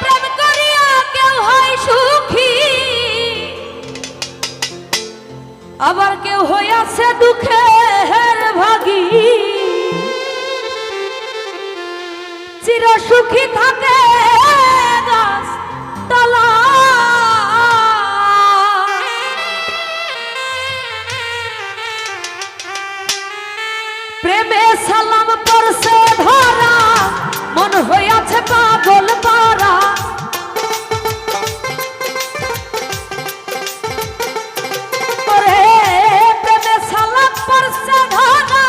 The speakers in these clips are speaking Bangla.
প্রেম করিয়া কেউ হয় সুখী, আবার কেউ হইয়াছে দুঃখের ভাগী। চির সুখী থাকে গাছ তলা, প্রেমে সালাম পরছে ধরা, মন হইয়াছে পাগল পারা। প্রেমে সালাম পরছে ধরা,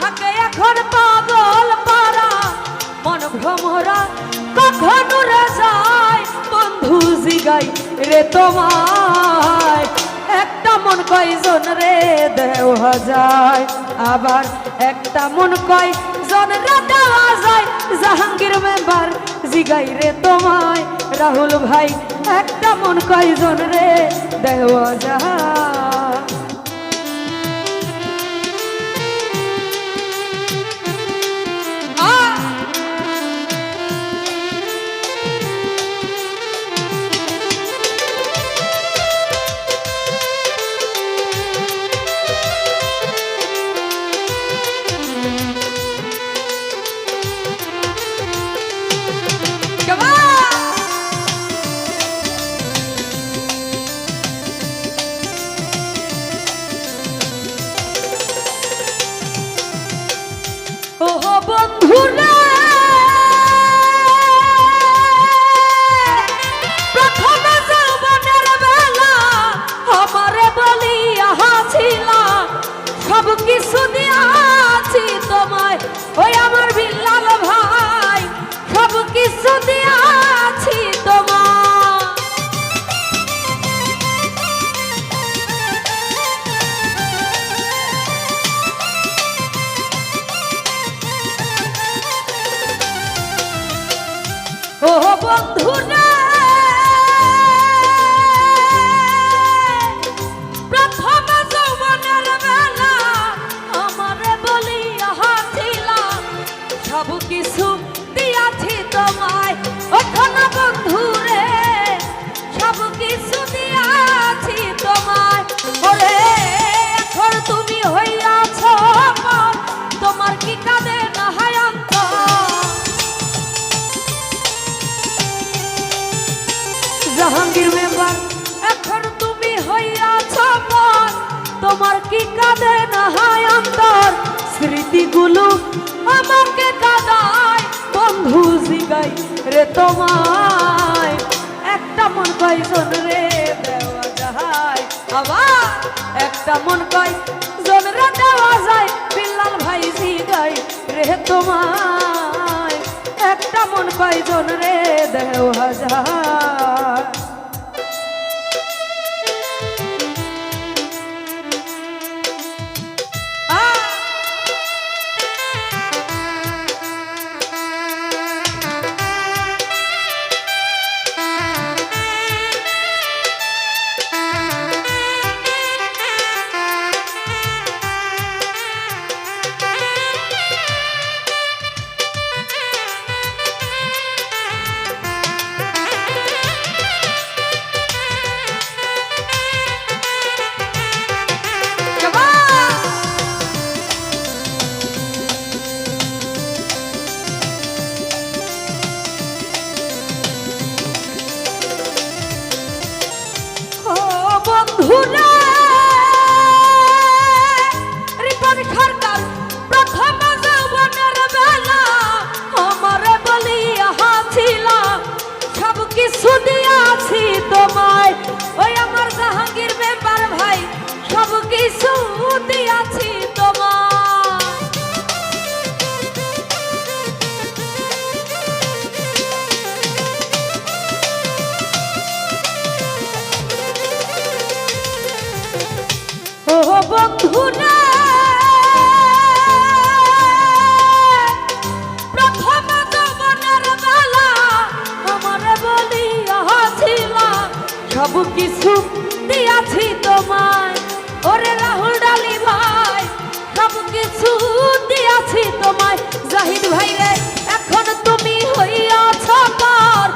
থাকে এখন পাগল পারা। মন ভ্রমরা কখন উড়ে যায়, বন্ধু জিগাই রে তোমায়। একটা মন কয়জন রে দেওয়া যায়, আবার একটা মন কয়জন রে দেওয়া যায়। জাহাঙ্গীর মেম্বার জিগাই রে তোমায়, রাহুল ভাই একটা মন কয়জন রে দেওয়া যায়। বন্ধুরা প্রথম যৌবনের বেলা আমারে বলিয়া ছিলা, সব কিছু দিয়াছি তোমায়। ওই আমার বিল্লাল ভাই, সব কিছু দিয়াছি তোমায়। ও বন্ধুরা প্রথম যৌবনের বেলা আমারে বলিয়া ছিলা, সব কিছু দিয়াছি তোমায়। ওখানে বন্ধুরে সব কিছু দিয়াছি তোমায়। ওরে এখন তুমি হইয়াছ তোমার কি কাঁদে না হয় অন্তর। জাহাঙ্গীর মেম্বার এখন তুমি হইয়াছ পর, তোমার কি কাঁদে না হয় অন্তর। স্মৃতিগুলো আমাকে কাঁদায়, বন্ধু জিগাই রে তোমায়। একটা মন কয়জন রে দেওয়া যায়, আবার একটা মন কয়জন রে দেওয়া যায়। বিল্লাল ভাই জিগাই রে তোমায়, একটা মন কয়জন রে দেওয়া যায়। বন্ধুরা রিপন সরকার প্রথম যৌবনের বেলা আমারে বলিয়া ছিলা, সব কিছু দিয়াছি তোমায়। ওই আমার জাহাঙ্গীর মেম্বার ভাই, সব কিছু দিয়াছি তোমায়। ও বন্ধুরা প্রথম যৌবনের বেলা আমারে বলিয়া ছিলা, সব কিছু দিয়াছি তোমায়। ওরে রাহুল ডালি ভাই, সব কিছু দিয়াছি তোমায়। জাহিদ ভাই রে এখন তুমি হইয়াছ পার,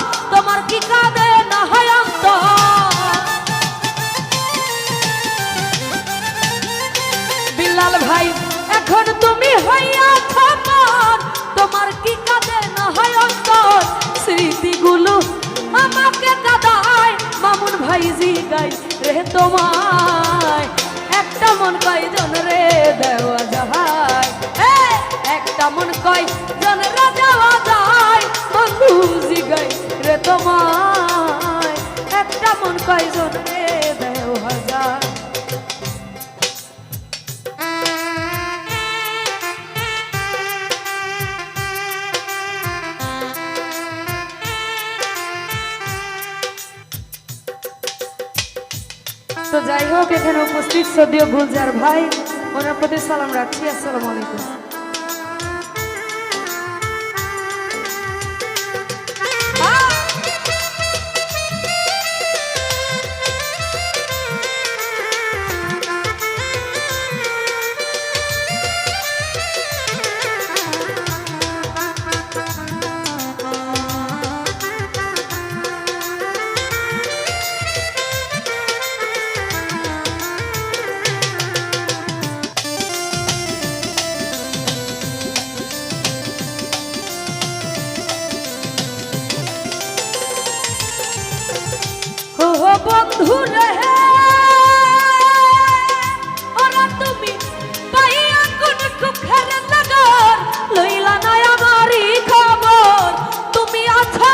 তোমায় একটা মন কয়জন রে দেওয়া যায় একটা মন কয়জন রে দেওয়া যায় বন্ধু জিগাই রে তোমায় একটা মন কয়জন রে দেওয়া যায় তো যাই হোক এখানে উপস্থিত সদীয় গুলজার ভাই ওনার প্রতি সালাম রাখছি আসসালামু আলাইকুম বন্ধু রে ওরা তুমি পাইয়া কোন সুখের লাগর লইলা না আমারই খবর তুমি আছো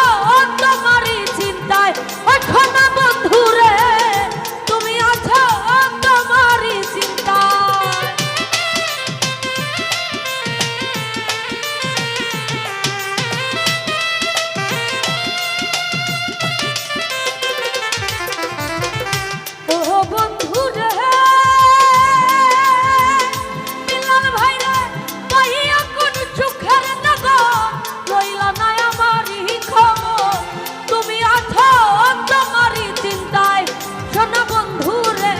তোমারই চিন্তায় এখন বন্ধু রে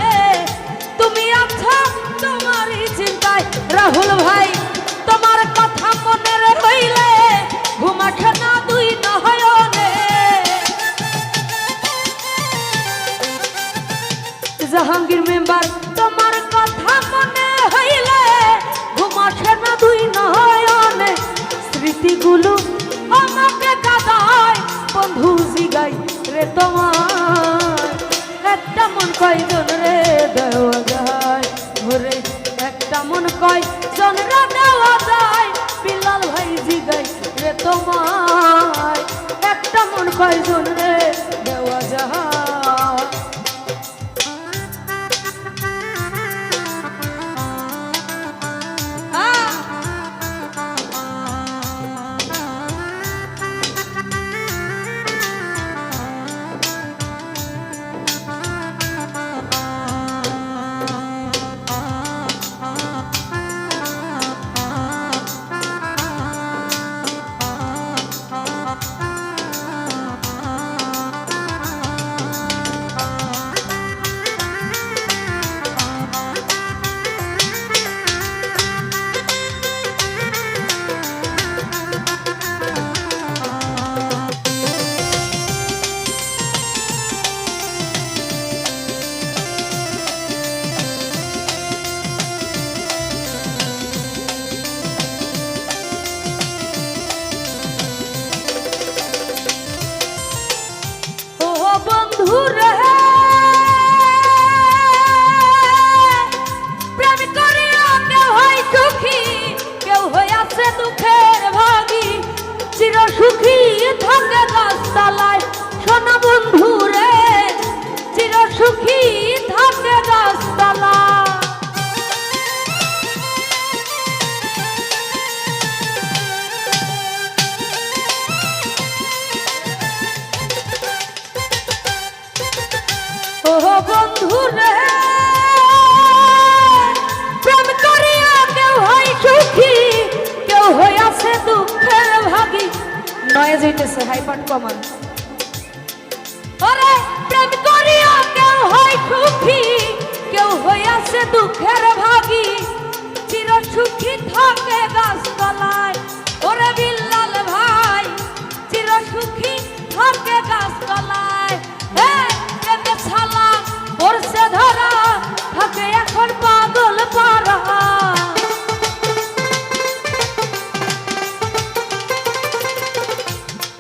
তুমি আছো তোমারই চিন্তায় রাহুল ভাই তোমার কথা মনে রইলে ঘুমাঠে না দুই নয়নে জাহাঙ্গীর মেম্বার তোমার কথা মনে হইলে ঘুমাঠে না দুই নয়নে স্মৃতিগুলো আমাকে কাঁদায় বন্ধু জিগাই রে তোমার একটা মন কয়জন রে দেওয়া যায় ঘরে একটা মন কয়জন রে দেওয়া যায় বিলাল ভাই জিগাই রে তোমায় একটা মন কয়জন রে দেওয়া যায় বন্ধু রে প্রেম করিয়া কেউ হয় সুখী কেউ হইয়াছে দুঃখের ভাগী চির সুখী থাকে গাছতলায় সোনা বন্ধু রে চির সুখী থাকে গাছতলায় বন্ধু রে প্রেম করিয়া কেউ হয় সুখী কেউ হইয়াছে দুঃখের ভাগী নয় যাইতেছে হাইপাট কমান ওরে প্রেম করিয়া কেউ হয় সুখী কেউ হইয়াছে দুঃখের ভাগী চির সুখী থাকে গাছতলায় ওরে বিল্লাল ভাই চির সুখী থাকে গাছতলায় ছালা পড়ছে ধরা থাকে এখন পাগল পারা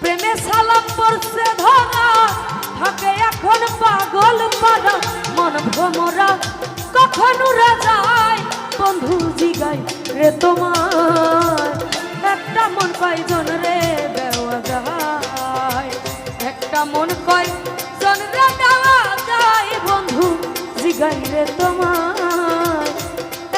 প্রেমে সালাম পড়ছে ধরা থাকে এখন পাগল পারা মন মন ভ্রমরা কখন উড়ে যায় বন্ধু জিগাই রে তোমার একটা মন কয়জন রে দেওয়া যায় একটা মন কয়জন রে দেওয়া যায় বন্ধু জিগাই রে তোমার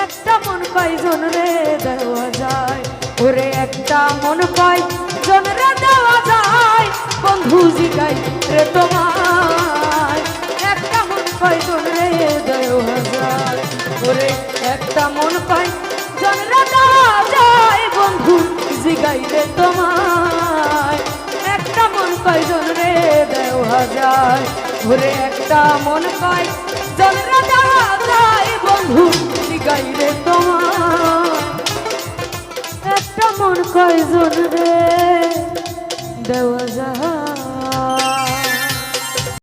একটা মন কয়জন রে দেওয়া যায় ওরে একটা মন কয়জন রে দেওয়া যায় বন্ধু জিগাই রে তোমার একটা মন কয়জন রে দেওয়া যায় ওরে একটা মন কয়জন রে দেওয়া যায় বন্ধু জিগাই রে তোমার একটা মন কয়জন রে দেওয়া যায় ওরে একটা মন কয়জন রে দেওয়া যায় বন্ধু জিগাই রে তোমার একটা মন কয়জন রে দেওয়া যায়।